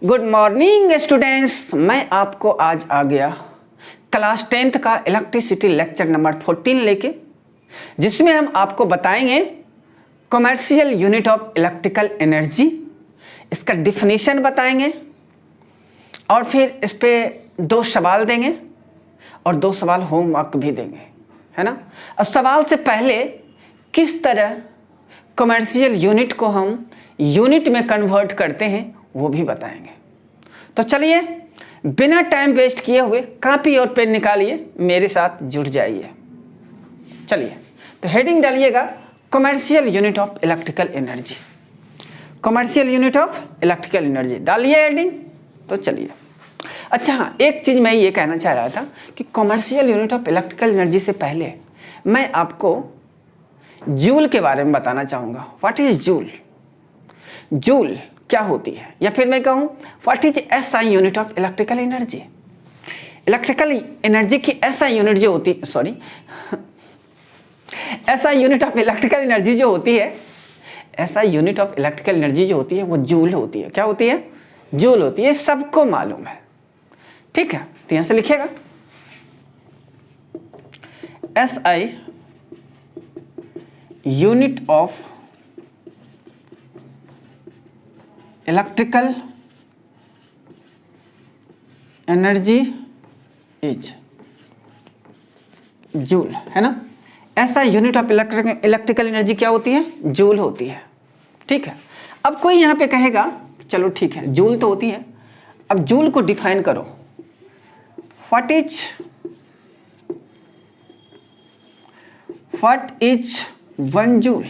Good morning students, मैं आपको आज आ गया क्लास 10th का इलेक्ट्रिसिटी लेक्चर नंबर 14 लेके, जिसमें हम आपको बताएंगे commercial unit of electrical energy, इसका डिफिनीशन बताएंगे और फिर इस पे 2 सवाल देंगे और 2 सवाल होमवर्क भी देंगे, है ना। और सवाल से पहले किस तरह कमर्शियल यूनिट को हम यूनिट में कन्वर्ट करते हैं वो भी बताएंगे। तो चलिए बिना टाइम वेस्ट किए हुए कॉपी और पेन निकालिए, मेरे साथ जुड़ जाइए। चलिए तो हेडिंग डालिएगा commercial unit of electrical energy. Commercial unit of electrical energy डालिए हेडिंग। तो चलिए, अच्छा हाँ, एक चीज़ मैं ये कहना चाह रहा था कि commercial unit of electrical energy से पहले मैं आपको जूल के बारे में बताना चाहूँगा। What is joule? जूल क्या होती है, या फिर मैं कहूँ what is SI unit of electrical energy. Electrical energy की एसआई यूनिट जो होती है, sorry SI unit of electrical energy जो होती है, SI unit of electrical energy जो होती है वो जूल होती है। क्या होती है? जूल होती है, सबको मालूम है, ठीक है। तो यहां से लिखिएगा SI unit of electrical energy is joule, है ना। ऐसा यूनिट ऑफ इलेक्ट्रिकल एनर्जी क्या होती है? जूल होती है, ठीक है। अब कोई यहां पे कहेगा चलो ठीक है, जूल तो होती है, अब जूल को डिफाइन करो। What is 1 joule?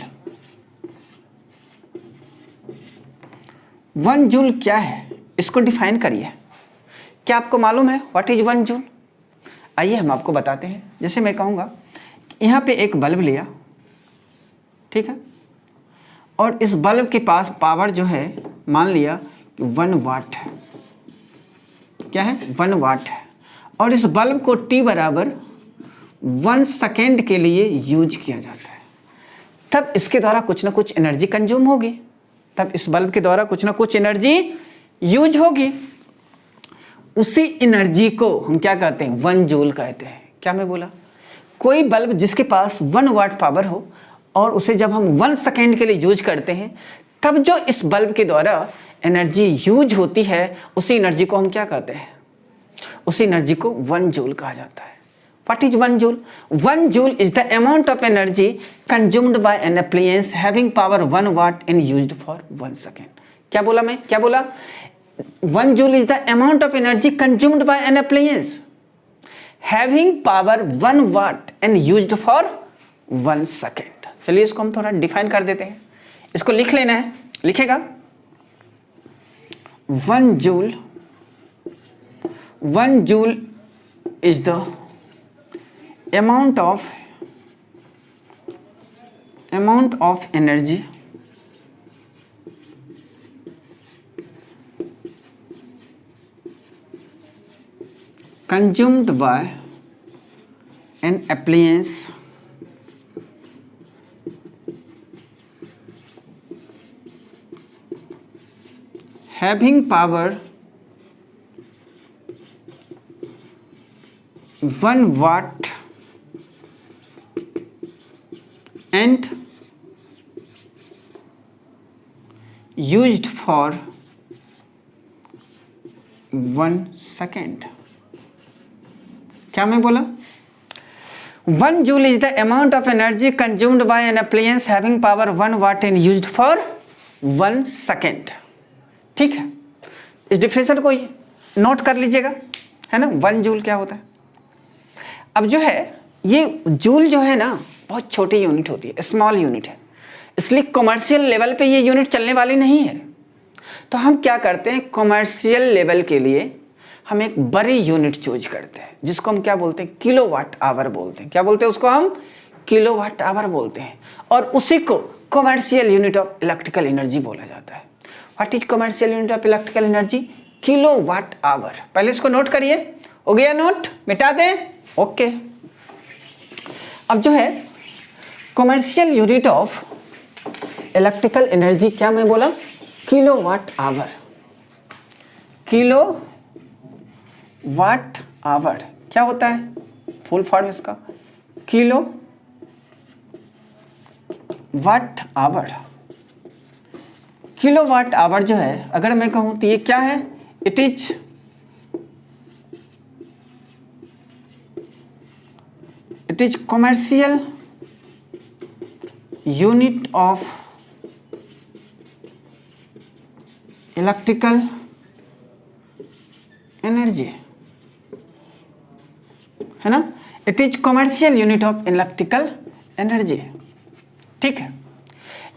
1 जूल क्या है, इसको डिफाइन करिए। क्या आपको मालूम है व्हाट इज 1 जूल? आइए हम आपको बताते हैं। जैसे मैं कहूँगा यहाँ पे एक बल्ब लिया, ठीक है, और इस बल्ब के पास पावर जो है मान लिया कि 1 वाट है। क्या है? 1 वाट है। और इस बल्ब को t बराबर 1 सेकेंड के लिए यूज किया जाता है, तब इसके द्वारा कुछ ना कुछ एनर्जी कंज्यूम होगी, तब इस बल्ब के द्वारा कुछ ना कुछ एनर्जी यूज होगी। उसी एनर्जी को हम क्या कहते हैं? 1 जूल कहते हैं। क्या मैं बोला? कोई बल्ब जिसके पास 1 वाट पावर हो और उसे जब हम 1 सेकेंड के लिए यूज करते हैं, तब जो इस बल्ब के द्वारा एनर्जी यूज होती है, उसी एनर्जी को हम क्या कहते हैं? उसी एनर्जी को 1 जूल कहा जाता है। What is 1 joule? 1 joule is the amount of energy consumed by an appliance having power 1 watt and used for 1 second. क्या बोला मैं? क्या बोला? 1 joule is the amount of energy consumed by an appliance having power 1 watt and used for 1 second. चलिए इसको हम थोड़ा define कर देते हैं। इसको लिख लेना है, लिखेगा 1 joule is the amount of energy consumed by an appliance having power 1 watt and used for 1 second. क्या मैं बोला? 1 joule is the amount of energy consumed by an appliance having power 1 watt and used for 1 second. ठीक है, इस differential को note कर लीजिएगा, है ना। 1 जूल क्या होता है? अब जो है ये जूल जो है ना बहुत छोटी यूनिट होती है, स्मॉल यूनिट है, इसलिए कमर्शियल लेवल पे ये यूनिट चलने वाली नहीं है। तो हम क्या करते हैं, कमर्शियल लेवल के लिए हम एक बड़ी यूनिट चूज करते हैं, जिसको हम क्या बोलते हैं? किलोवाट आवर बोलते हैं। क्या बोलते हैं उसको? हम किलोवाट आवर बोलते हैं, और उसी को commercial unit of electrical energy बोला जाता है। What is commercial unit of electrical energy? Kilowatt hour. पहले इसको नोट करिए। हो गया नोट? मिटा दें? ओके। अब जो है commercial unit of electrical energy क्या मैं बोला? Kilowatt hour. Kilo watt hour क्या होता है, फुल फॉर्म इसका kilo watt hour. Kilo watt hour जो है अगर मैं कहूं तो ये क्या है, it is commercial unit of electrical energy, है ना। It is commercial unit of electrical energy, ठीक है।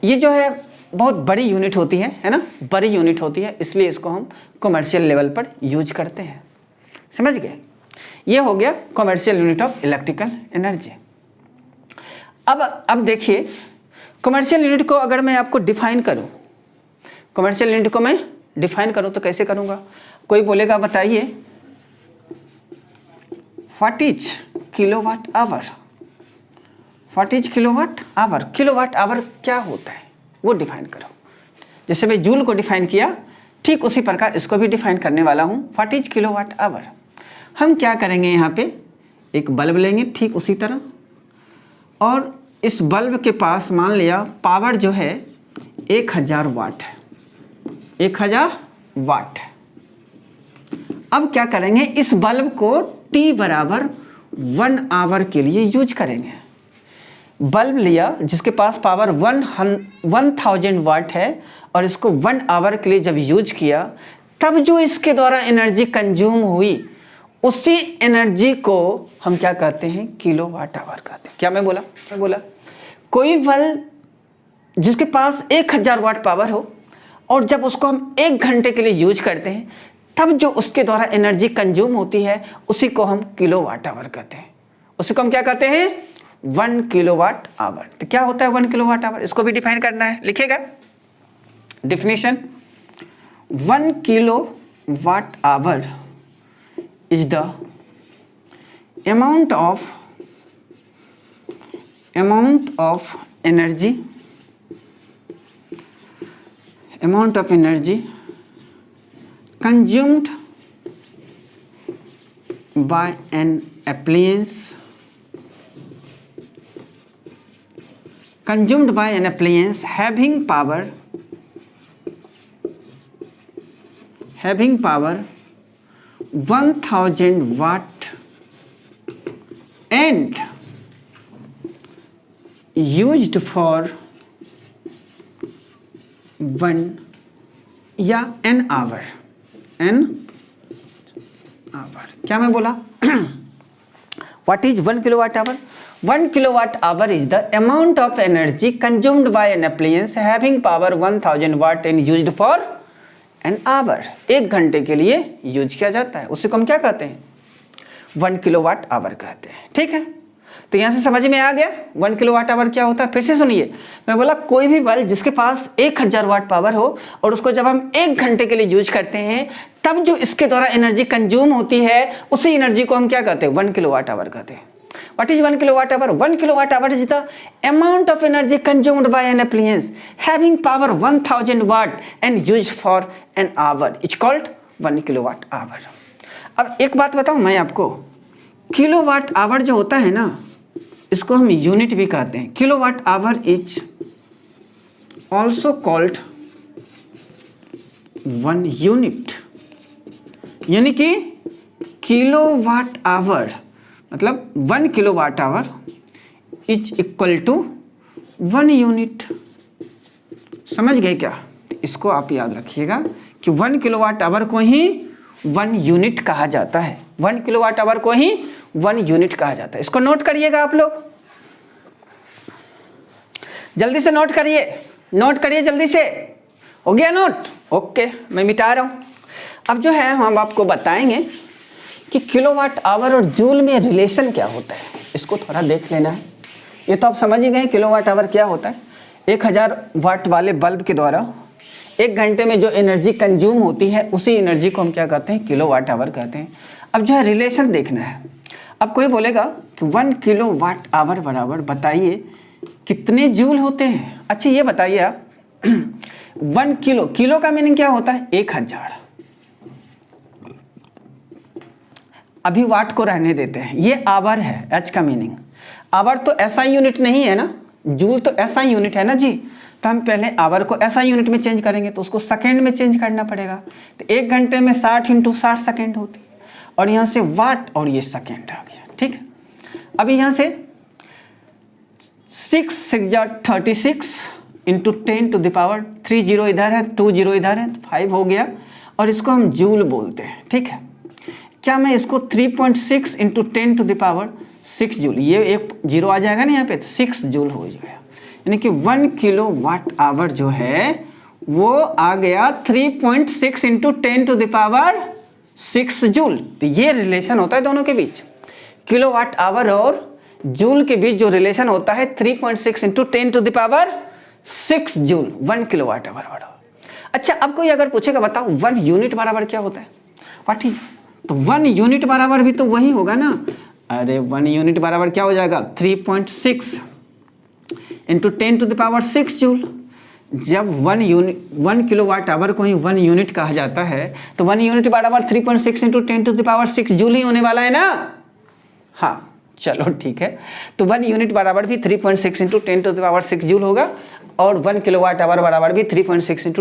ये जो है बहुत बड़ी यूनिट होती है ना, बड़ी यूनिट होती है, इसलिए इसको हम कॉमर्शियल लेवल पर यूज करते हैं, समझ गए। ये हो गया commercial unit of electrical energy. अब देखिए कॉमर्शियल यूनिट को अगर मैं आपको डिफाइन करूं, कॉमर्शियल यूनिट को मैं डिफाइन करूं तो कैसे करूंगा, कोई बोलेगा बताइए what is kilowatt hour, what is kilowatt hour, kilowatt hour क्या होता है वो डिफाइन करो। जैसे मैं जूल को डिफाइन किया ठीक उसी प्रकार इसको भी डिफाइन करने वाला हूँ, व्हाट इज किलोवाट आवर। हम क्या करेंगे, यहाँ पे एक बल्ब लेंगे ठीक उसी तरह, और इस बल्ब के पास मान लिया पावर जो है 1000 वाट है, 1000 वाट है। अब क्या करेंगे, इस बल्ब को T बराबर 1 आवर के लिए यूज करेंगे। बल्ब लिया जिसके पास पावर 1000 वाट है और इसको 1 आवर के लिए जब यूज किया, तब जो इसके द्वारा एनर्जी कंज्यूम हुई उसी एनर्जी को हम क्या कहते हैं, किलो वाट आवर कहते हैं। क्या मैं बोला कोई बल्ब जिसके पास 1000 वाट पावर हो और जब उसको हम 1 घंटे के लिए यूज करते हैं, तब जो उसके द्वारा एनर्जी कंज्यूम होती है उसी को हम किलो वाट आवर कहते हैं। उसी को हम क्या कहते हैं, 1 किलो वाट आवर। तो क्या होता है 1 किलो वाट आवर, इसको भी डिफाइन करना है, लिखिएगा definition. 1 kilo watt hour is the amount of energy consumed by an appliance having power 1000 watt and used for 1 या an hour, क्या मैं बोला what is 1 kilowatt hour? 1 kilowatt hour is the amount of energy consumed by an appliance having power 1000 watt and used for an hour। 1 घंटे के लिए use किया जाता है, उसी को हम क्या कहते हैं, 1 किलोवाट आवर कहते हैं, ठीक है। तो यहाँ से समझ में आ गया 1 किलोवाट आवर क्या होता है। फिर से सुनिए, मैं बोला कोई भी बल्ब जिसके पास 1000 वाट पावर हो और उसको जब हम 1 घंटे के लिए यूज करते हैं, तब जो इसके द्वारा एनर्जी कंज्यूम होती है उसी एनर्जी को हम क्या कहते हैं, 1 किलोवाट आवर कहते हैं। What is 1 kilowatt hour? 1 kilowatt hour is the amount of energy consumed by an appliance having power 1000 watt and used for an hour. It's called 1 kilowatt hour. अब एक बात बताऊं मैं आपको, किलोवाट आवर जो होता है ना, इसको हम यूनिट भी कहते हैं। Kilowatt hour is also called 1 unit, यानी कि किलोवाट आवर मतलब 1 kilowatt hour is equal to 1 unit. समझ गए क्या? इसको आप याद रखिएगा कि 1 किलोवाट आवर को ही 1 यूनिट कहा जाता है। 1 किलोवाट आवर को ही 1 यूनिट कहा जाता है। इसको नोट करिएगा आप लोग, जल्दी से नोट करिए जल्दी से। हो गया नोट? ओके, मैं मिटा रहा हूं। अब जो है हम आपको बताएंगे कि किलोवाट आवर और जूल में रिलेशन क्या होता है, इसको थोड़ा देख लेना है। ये तो आप समझ ही गए किलोवाट आवर क्या होता है। 1000 वाट वाले बल्ब के द्वारा 1 घंटे में जो एनर्जी कंज्यूम होती है उसी एनर्जी को हम क्या कहते हैं, किलोवाट आवर कहते हैं। अब जो है रिलेशन देखना है। अब कोई बोलेगा कि 1 किलोवाट आवर बराबर बताइए कितने जूल होते हैं। अच्छा ये बताइए आप 1 किलो का मीनिंग क्या होता है, 1000। अभी वाट को रहने देते हैं, ये आवर है, एच का मीनिंग। आवर तो ऐसा यूनिट नहीं है ना, जूल तो ऐसा यूनिट है ना जी, तो हम पहले आवर को ऐसा यूनिट में चेंज करेंगे तो उसको सेकेंड में चेंज करना पड़ेगा। तो 1 घंटे में 60 × 60 सेकेंड होती है, और यहाँ से वाट और ये सेकेंड आ गया, ठीक है। अभी यहाँ से 6 6 36 × 10⁻³ 0 इधर है, 2 0 इधर है, 5 हो गया, और इसको हम जूल बोलते हैं, ठीक है। क्या मैं इसको 3.6 × 10⁻6 जूल, ये एक 0 आ जाएगा ना यहाँ पे, 6 जूल हो जाएगा, यानी कि 1 किलोवाट आवर जो है वो आ गया 3.6 × 10⁻6 जूल। तो ये रिलेशन होता है दोनों के बीच, किलोवाट आवर और जूल के बीच जो रिलेशन होता है 3.6 × 10⁻6 जूल, 1 किलोवाट आवर बराबर। अच्छा, अब कोई अगर पूछेगा बताओ 1 यूनिट बराबर क्या होता है, व्हाट इज, तो 1 यूनिट बराबर भी तो वही होगा ना। अरे 1 यूनिट बराबर क्या हो जाएगा, 3.6 × 10⁻6 जूल। जब 1 किलोवाट आवर को ही 1 यूनिट कहा जाता है, तो 1 यूनिट बराबर 3.6 × 10⁻6 जूल ही होने वाला है ना। हाँ चलो ठीक है, तो 1 यूनिट बराबर भी 3.6 × 10⁻6 जूल होगा, और 1 किलोवाट आवर बराबर भी 3.6 ×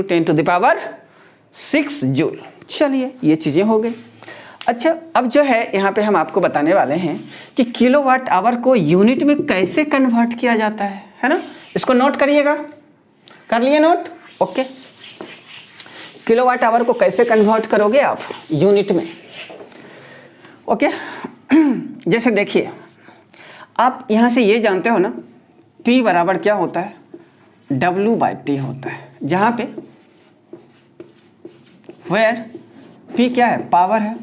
10⁻6 जूल। चलिए ये चीज़ें हो गई। अच्छा, अब जो है यहाँ पे हम आपको बताने वाले हैं कि किलोवाट आवर को यूनिट में कैसे कन्वर्ट किया जाता है ना। इसको नोट करिएगा, कर लिए नोट, ओके। किलोवाट आवर को कैसे कन्वर्ट करोगे आप यूनिट में, ओके। जैसे देखिए, आप यहाँ से ये जानते हो ना, P बराबर क्या होता है, W/T होता है, जहाँ पे वेयर P क्या है, पावर है,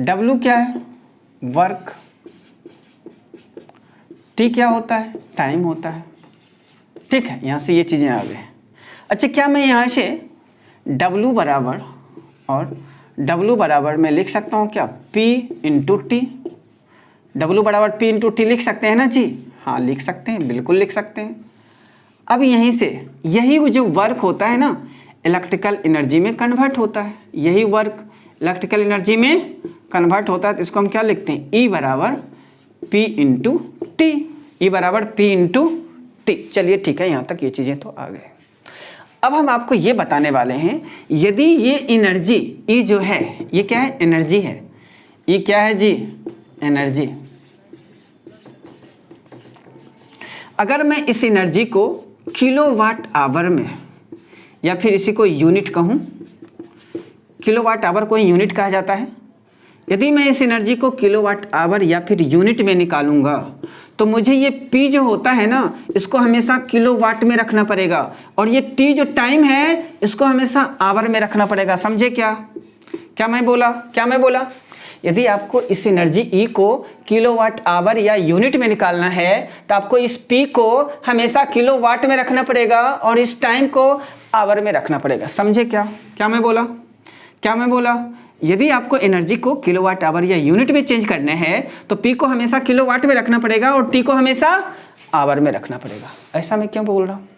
W क्या है, वर्क, T क्या होता है, टाइम होता है, ठीक है। यहाँ से ये चीज़ें आ गई। अच्छा, क्या मैं यहाँ से W बराबर और W बराबर मैं लिख सकता हूँ क्या, P × T, W बराबर P × T लिख सकते हैं ना जी। हाँ लिख सकते हैं, बिल्कुल लिख सकते हैं। अब यहीं से यही जो वर्क होता है ना, इलेक्ट्रिकल एनर्जी में कन्वर्ट होता है, यही वर्क इलेक्ट्रिकल एनर्जी में कन्वर्ट होता है, तो इसको हम क्या लिखते हैं, E बराबर P × T, E बराबर P × T। चलिए ठीक है, यहाँ तक ये चीज़ें तो आ गए। अब हम आपको ये बताने वाले हैं, यदि ये एनर्जी E जो है, ये क्या है, एनर्जी है, ये क्या है जी, एनर्जी। अगर मैं इस एनर्जी को किलोवाट आवर में, या फिर इसी को यूनिट कहूँ, किलोवाट आवर को यूनिट कहा जाता है, यदि मैं इस एनर्जी को किलोवाट आवर या फिर यूनिट में निकालूंगा, तो मुझे ये P जो होता है ना, इसको हमेशा किलोवाट में रखना पड़ेगा, और ये T जो टाइम है, इसको हमेशा आवर में रखना पड़ेगा। समझे क्या मैं बोला, यदि आपको इस एनर्जी E को किलोवाट आवर या यूनिट में निकालना है, तो आपको इस P को हमेशा किलोवाट में रखना पड़ेगा और इस टाइम को आवर में रखना पड़ेगा। समझे क्या मैं बोला, यदि आपको एनर्जी को किलोवाट आवर या यूनिट में चेंज करना है, तो P को हमेशा किलोवाट में रखना पड़ेगा और T को हमेशा आवर में रखना पड़ेगा। ऐसा मैं क्यों बोल रहा हूँ,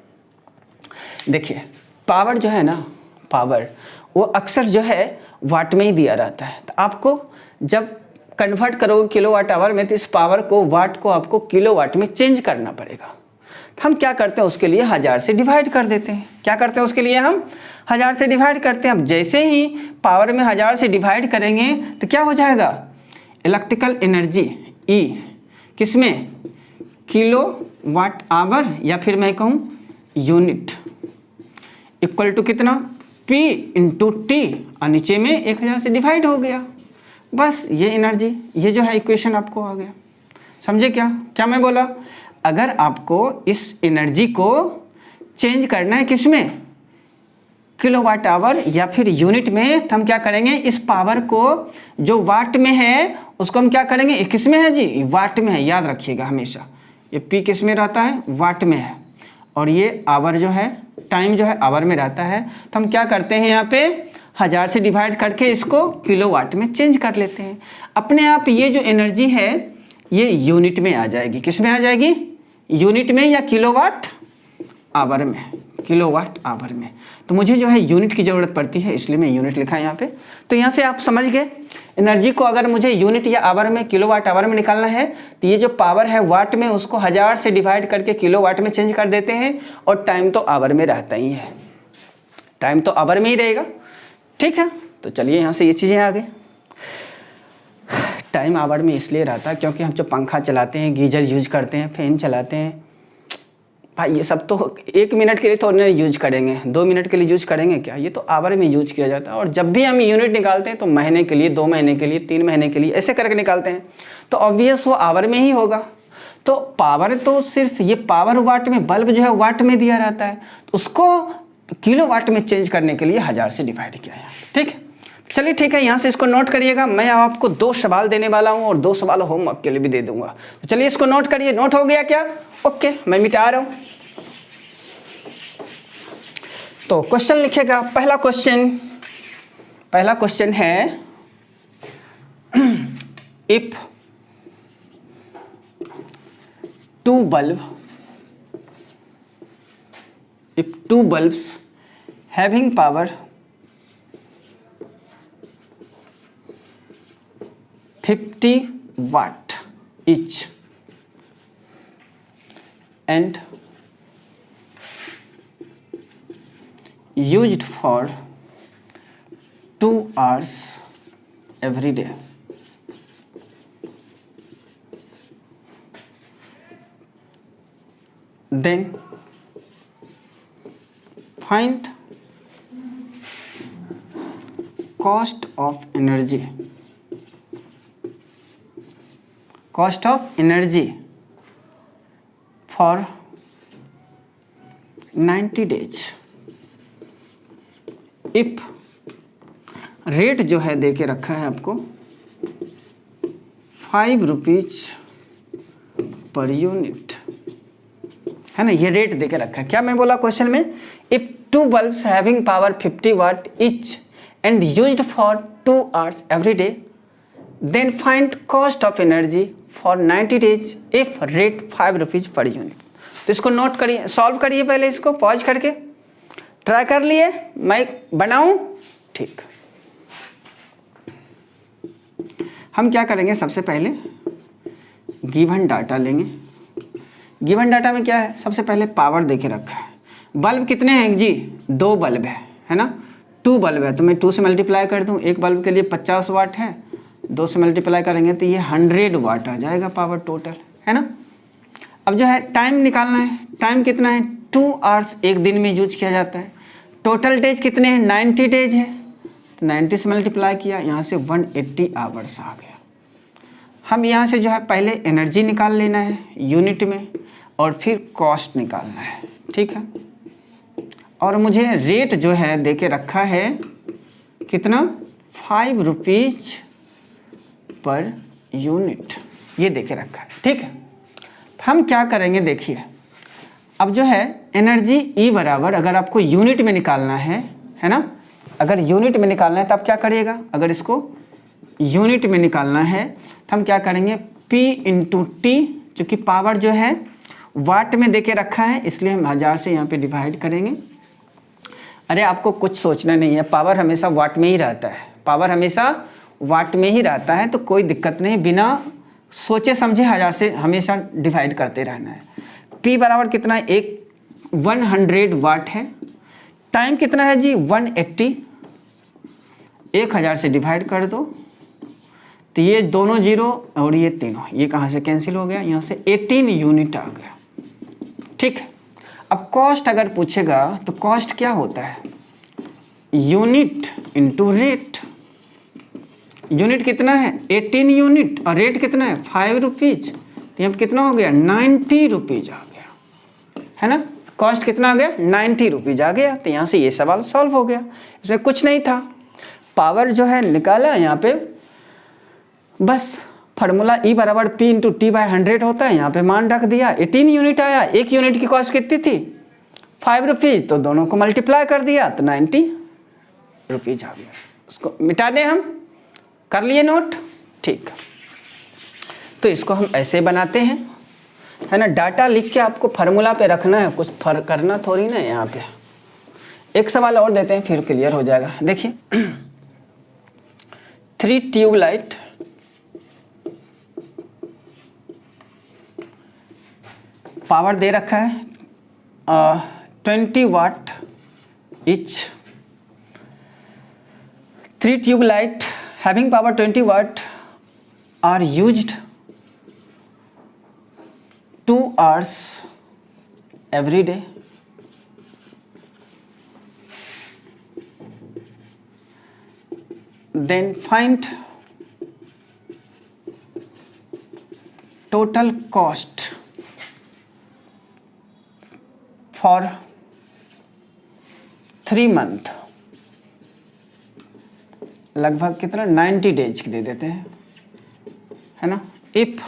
देखिए पावर जो है ना, पावर वो अक्सर जो है वाट में ही दिया रहता है, तो आपको जब कन्वर्ट करोगे किलोवाट आवर में, तो इस पावर को, वाट को आपको किलोवाट में चेंज करना पड़ेगा। हम क्या करते हैं, उसके लिए 1000 से डिवाइड कर देते हैं। क्या करते हैं, उसके लिए हम 1000 से डिवाइड करते हैं। अब जैसे ही पावर में 1000 से डिवाइड करेंगे, तो क्या हो जाएगा, इलेक्ट्रिकल एनर्जी E किसमें, किलोवाट आवर या फिर मैं कहूँ यूनिट, इक्वल टू कितना, P × T, और नीचे में 1000 से डिवाइड हो गया। बस ये एनर्जी, ये जो है इक्वेशन आपको आ गया। समझे क्या मैं बोला, अगर आपको इस एनर्जी को चेंज करना है किसमें, किलोवाट आवर या फिर यूनिट में, तो हम क्या करेंगे, इस पावर को जो वाट में है उसको हम क्या करेंगे, किस में है जी, वाट में है, याद रखिएगा हमेशा। ये P किस में रहता है, वाट में है, और ये आवर जो है, टाइम जो है आवर में रहता है। तो हम क्या करते हैं, यहाँ पे 1000 से डिवाइड करके इसको किलोवाट में चेंज कर लेते हैं। अपने आप ये जो एनर्जी है ये यूनिट में आ जाएगी। किस में आ जाएगी, यूनिट में या किलोवाट आवर में, किलोवाट आवर में। तो मुझे जो है यूनिट की ज़रूरत पड़ती है, इसलिए मैं यूनिट लिखा है यहाँ पे। तो यहाँ से आप समझ गए, एनर्जी को अगर मुझे यूनिट या आवर में, किलोवाट आवर में निकालना है तो ये जो पावर है वाट में, उसको 1000 से डिवाइड करके किलोवाट में चेंज कर देते हैं, और टाइम तो आवर में रहता ही है, टाइम तो आवर में ही रहेगा। ठीक है, तो चलिए यहाँ से ये चीज़ें आ गई। टाइम आवर में इसलिए रहता है क्योंकि हम जो पंखा चलाते हैं, गीजर यूज करते हैं, फैन चलाते हैं भाई, ये सब तो 1 मिनट के लिए तो नहीं यूज करेंगे, 2 मिनट के लिए यूज करेंगे क्या, ये तो आवर में यूज किया जाता है। और जब भी हम यूनिट निकालते हैं तो महीने के लिए, 2 महीने के लिए, 3 महीने के लिए ऐसे करके निकालते हैं, तो ऑब्वियस वो आवर में ही होगा। तो पावर तो सिर्फ ये पावर वाट में, बल्ब जो है वाट में दिया रहता है, तो उसको किलो वाट में चेंज करने के लिए 1000 से डिवाइड किया है। ठीक है, चलिए ठीक है, यहाँ से इसको नोट करिएगा। मैं आपको 2 सवाल देने वाला हूँ और 2 सवाल होमवर्क के लिए भी दे दूंगा। तो चलिए इसको नोट करिए। नोट हो गया क्या? ओके, मैं मिटा रहा हूँ। तो क्वेश्चन लिखेगा। पहला क्वेश्चन है, if 2 bulbs having power 50 watt each and used for 2 hours every day, then find cost of energy for 90 days। If rate जो है दे के रखा है आपको 5 रुपीज पर यूनिट, है ना, ये रेट दे के रखा है। क्या मैं बोला क्वेश्चन में? If 2 bulbs having power 50 watt each and used for 2 hours every day, then find cost of energy for 90 days if rate 5 rupees per unit. तो इसको नोट करिए, सॉल्व करिए, पहले इसको पॉज करके ट्राई कर लिए। मैं बनाऊं? ठीक, हम क्या करेंगे, सबसे पहले गिवन डाटा लेंगे। गिवन डाटा में क्या है, सबसे पहले पावर देके रखा है। बल्ब कितने हैं जी? 2 बल्ब है ना, 2 बल्ब है, तो मैं 2 से मल्टीप्लाई कर दूं। एक बल्ब के लिए 50 वाट है, 2 से मल्टीप्लाई करेंगे तो ये 100 वाट आ जाएगा पावर टोटल, है ना। अब जो है टाइम निकालना है। टाइम कितना है? 2 आवर्स एक दिन में यूज किया जाता है। टोटल डेज कितने हैं? 90 डेज है, तो 90 से मल्टीप्लाई किया, यहाँ से 180 आवर्स आ गया। हम यहाँ से जो है पहले एनर्जी निकाल लेना है यूनिट में, और फिर कॉस्ट निकालना है। ठीक है, और मुझे रेट जो है दे के रखा है कितना? 5 रुपीज पर यूनिट, ये दे के रखा है। ठीक है, हम क्या करेंगे देखिए, अब जो है एनर्जी E बराबर, अगर आपको यूनिट में निकालना है ना, अगर यूनिट में निकालना है तो आप क्या करिएगा, अगर इसको यूनिट में निकालना है तो हम क्या करेंगे, P इंटू टी, चूँकि पावर जो है वाट में देके रखा है इसलिए हम 1000 से यहाँ पे डिवाइड करेंगे। अरे आपको कुछ सोचना नहीं है, पावर हमेशा वाट में ही रहता है, पावर हमेशा वाट में ही रहता है, तो कोई दिक्कत नहीं, बिना सोचे समझे 1000 से हमेशा डिवाइड करते रहना है। P बराबर कितना है? 100 वाट है। टाइम कितना है जी? 180। 1000 से डिवाइड कर दो तो ये दोनों जीरो और ये तीनों, ये कहाँ से कैंसिल हो गया? यहाँ से 18 यूनिट आ गया। ठीक है, अब कॉस्ट अगर पूछेगा तो कॉस्ट क्या होता है? Unit into rate. यूनिट कितना है? 18 यूनिट, और रेट कितना है? 5 रुपीज, तो यहाँ कितना हो गया? 90 रुपीज आ गया, है ना। कॉस्ट कितना आ गया? 90 रुपीज आ गया। तो यहाँ से ये सवाल सॉल्व हो गया, इसमें कुछ नहीं था। पावर जो है निकाला यहाँ पे, बस फार्मूला E बराबर P इंटू टी बाई 100 होता है, यहाँ पे मान रख दिया, 18 यूनिट आया। एक यूनिट की कॉस्ट कितनी थी? 5 रुपीज, तो दोनों को मल्टीप्लाई कर दिया तो 90 रुपीज आ गया। उसको मिटा दें, हम कर लिए नोट। ठीक, तो इसको हम ऐसे बनाते हैं, है ना। डाटा लिख के आपको फार्मूला पे रखना है, कुछ करना थोड़ी ना है यहाँ पे। एक सवाल और देते हैं फिर क्लियर हो जाएगा। देखिए 3 ट्यूबलाइट पावर दे रखा है 20 watt each. 3 tubelight having power 20 watt are used 2 hours every day. Then find total cost for 3 month. लगभग कितना 90 डेज की दे देते हैं, है ना। इफ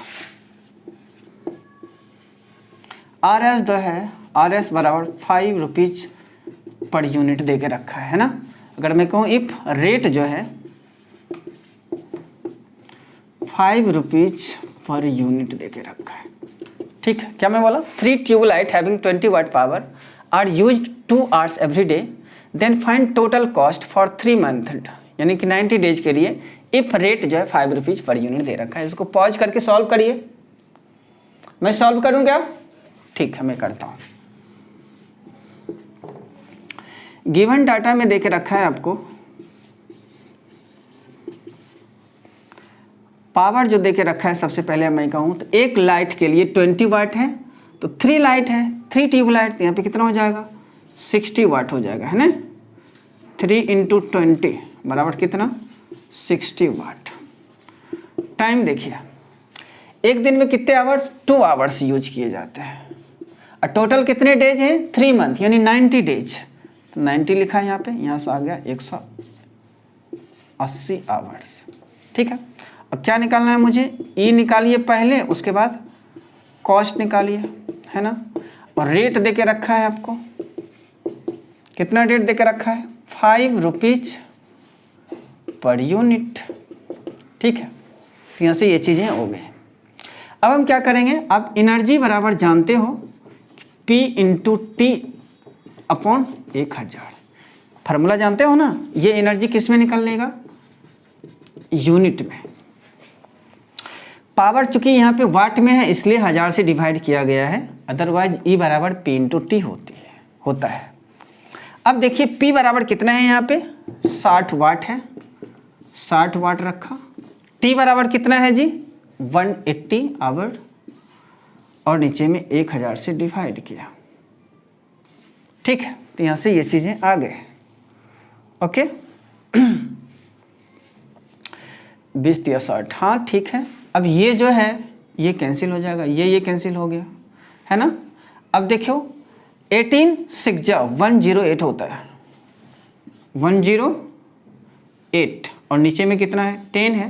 आर एस जो है RS बराबर 5 रुपीज पर यूनिट दे के रखा है ना। अगर मैं कहूँ इफ रेट जो है 5 रुपीज पर यूनिट दे के रखा है, ठीक है। क्या मैं बोला 3 tubelight having 20 watt power are used 2 hours every day, then find total cost for 3 month, यानी कि 90 डेज के लिए इफ रेट जो है 5 रुपीज पर यूनिट दे रखा है। इसको पॉज करके सॉल्व करिए। मैं सॉल्व करूं क्या? ठीक है मैं करता हूं। गिवन डाटा में देके रखा है आपको पावर जो देके रखा है, सबसे पहले मैं कहूं तो एक लाइट के लिए 20 वाट है, तो 3 लाइट है, 3 ट्यूबलाइट, यहाँ पे कितना हो जाएगा 60 वाट हो जाएगा, है ना। 3 × 20 बराबर कितना 60 वाट। टाइम देखिए एक दिन में कितने आवर्स 2 आवर्स यूज किए जाते हैं, और टोटल कितने डेज हैं 3 मंथ यानी 90 डेज। तो 90 लिखा है यहाँ पे, यहाँ से आ गया 180 आवर्स, ठीक है। अब क्या निकालना है मुझे, ई निकालिए पहले, उसके बाद कॉस्ट निकालिए, है ना। और रेट देके रखा है आपको, कितना रेट देके रखा है 5 रुपीज पर यूनिट, ठीक है। तो यहाँ से ये चीज़ें हो गई। अब हम क्या करेंगे, आप एनर्जी बराबर जानते हो P × T अपॉन 1000, फार्मूला जानते हो ना। ये एनर्जी किस में निकल लेगा, यूनिट में। पावर चूंकि यहाँ पे वाट में है इसलिए 1000 से डिवाइड किया गया है, अदरवाइज E बराबर P × T होता है। अब देखिए P बराबर कितना है, यहाँ पे 60 वाट है, 60 वाट रखा। T बराबर कितना है जी 180 आवर, और नीचे में 1000 से डिवाइड किया, ठीक है। तो यहाँ से ये चीज़ें आ गए, ओके। 20 × 60, हाँ ठीक है। अब ये जो है ये कैंसिल हो जाएगा, ये कैंसिल हो गया, है ना। अब देखो 18 6 जा 108 होता है, 108, और नीचे में कितना है 10 है,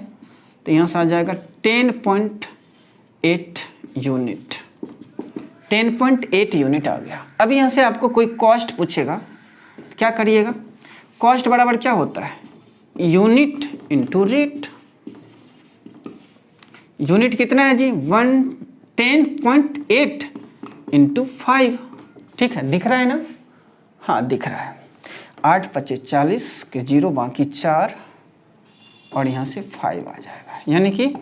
तो यहाँ से आ जाएगा 10.8 यूनिट, 10.8 यूनिट आ गया। अब यहाँ से आपको कोई कॉस्ट पूछेगा, क्या करिएगा, कॉस्ट बराबर क्या होता है यूनिट इंटू रेट। यूनिट कितना है जी 10.8 × 5, ठीक है। दिख रहा है ना, हाँ दिख रहा है। 8 × 25 = 40 के 0 बाकी 4, और यहाँ से 5 आ जाएगा, यानी कि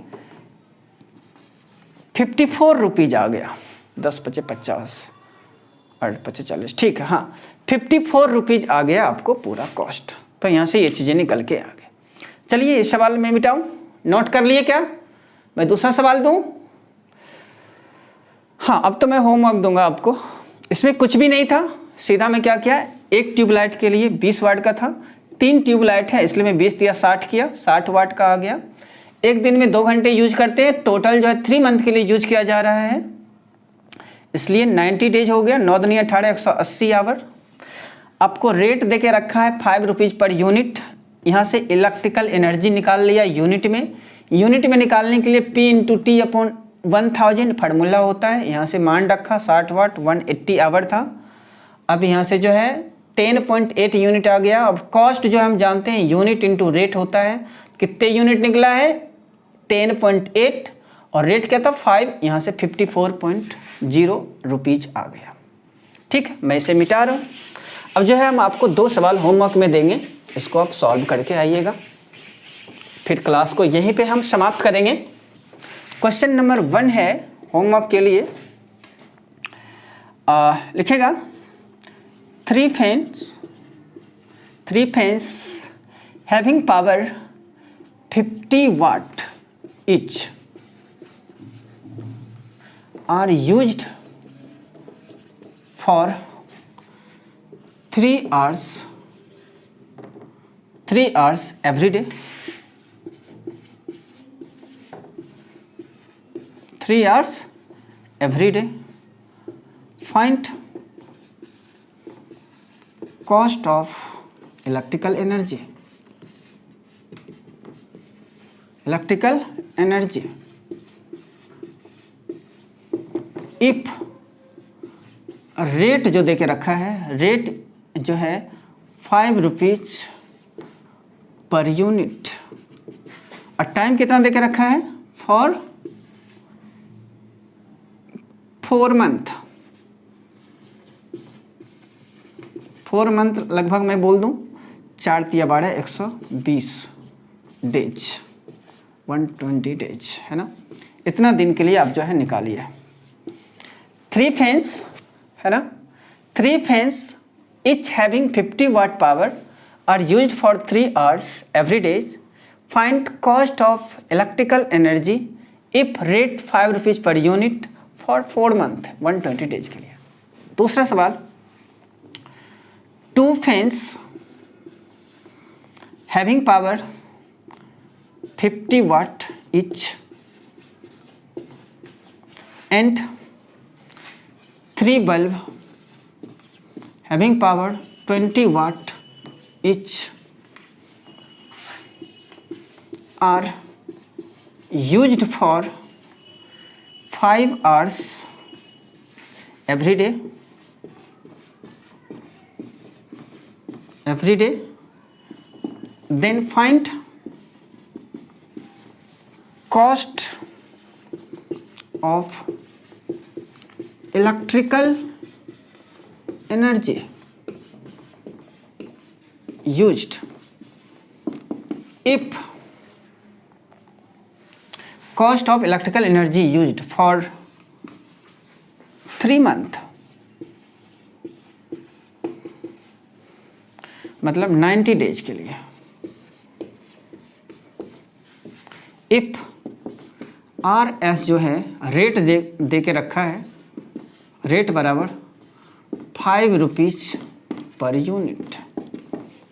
54 रुपीज आ गया। 10 × 25 = 50, 8 × 25 = 40, ठीक है। हाँ 54 रुपीज आ गया आपको पूरा कॉस्ट। तो यहाँ से ये चीज़ें निकल के आ गए। चलिए इस सवाल में मिटाऊं, नोट कर लिए क्या, मैं दूसरा सवाल दूं। हाँ अब तो मैं होमवर्क दूंगा आपको। इसमें कुछ भी नहीं था, सीधा मैं क्या किया, एक ट्यूबलाइट के लिए 20 वाट का था, 3 ट्यूबलाइट है इसलिए मैं 20 दिया 60 किया, 60 वाट का आ गया। एक दिन में 2 घंटे यूज करते हैं, टोटल जो है 3 मंथ के लिए यूज किया जा रहा है, इसलिए 90 डेज हो गया। 9 × 2 = 18, 180 आवर। आपको रेट देके रखा है 5 रुपीज पर यूनिट। यहाँ से इलेक्ट्रिकल एनर्जी निकाल लिया यूनिट में। यूनिट में निकालने के लिए P × T अपॉन 1000 फार्मूला होता है। यहाँ से मान रखा 60 वाट 180 आवर था। अब यहाँ से जो है 10.8 यूनिट आ गया। अब कॉस्ट जो हम जानते हैं यूनिट इंटू रेट होता है। कितने यूनिट निकला है 10.8, और रेट क्या था 5, यहाँ से 54.0 रुपीज आ गया। ठीक है, मैं इसे मिटा रहा हूँ। अब जो है हम आपको 2 सवाल होमवर्क में देंगे, इसको आप सॉल्व करके आइएगा, फिर क्लास को यहीं पे हम समाप्त करेंगे। क्वेश्चन नंबर 1 है होमवर्क के लिए, लिखेगा 3 fans having power 50 watt each are used for 3 hours every day. 3 hours every day. Find cost of electrical energy. If rate जो देके रखा है, रेट जो है 5 रुपीज पर यूनिट, और टाइम कितना देके रखा है फॉर 4 मंथ। 4 मंथ लगभग मैं बोल दूं 4 तिया 12 120 डेज, 120 डेज है ना, इतना दिन के लिए आप जो है निकालिए। 3 फैंस है ना, 3 fans each having 50 watt power are used for 3 hours every day. Find cost of electrical energy if rate 5 rupees per unit for 4 month 120 days के लिए। दूसरा सवाल, 2 fans having power 50 watt each and 3 bulb having power 20 watt each are used for 5 hours every day. Then find cost of electrical energy used if cost of electrical energy used for 3 month, मतलब 90 days के लिए। If RS जो है rate दे के रखा है, rate बराबर 5 rupees per unit.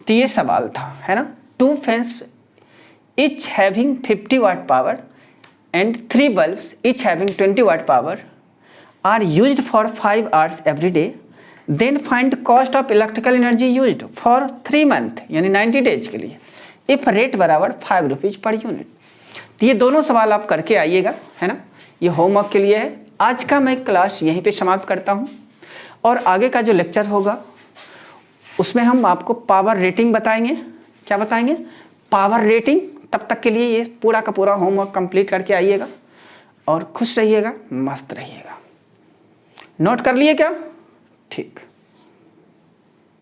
तो ये सवाल था, है ना। 2 fans each having 50 watt power and 3 bulbs each having 20 watt power are used for 5 hours every day. Then find cost of electrical energy used for 3 month यानी 90 डेज के लिए if rate बराबर 5 रुपीज पर यूनिट। तो ये दोनों सवाल आप करके आइएगा, है ना। ये होमवर्क के लिए है। आज का मैं क्लास यहीं पे समाप्त करता हूँ, और आगे का जो लेक्चर होगा उसमें हम आपको पावर रेटिंग बताएंगे। क्या बताएंगे? Power rating. तब तक के लिए ये पूरा का पूरा होमवर्क कंप्लीट करके आइएगा, और खुश रहिएगा, मस्त रहिएगा। नोट कर लिए क्या? ठीक।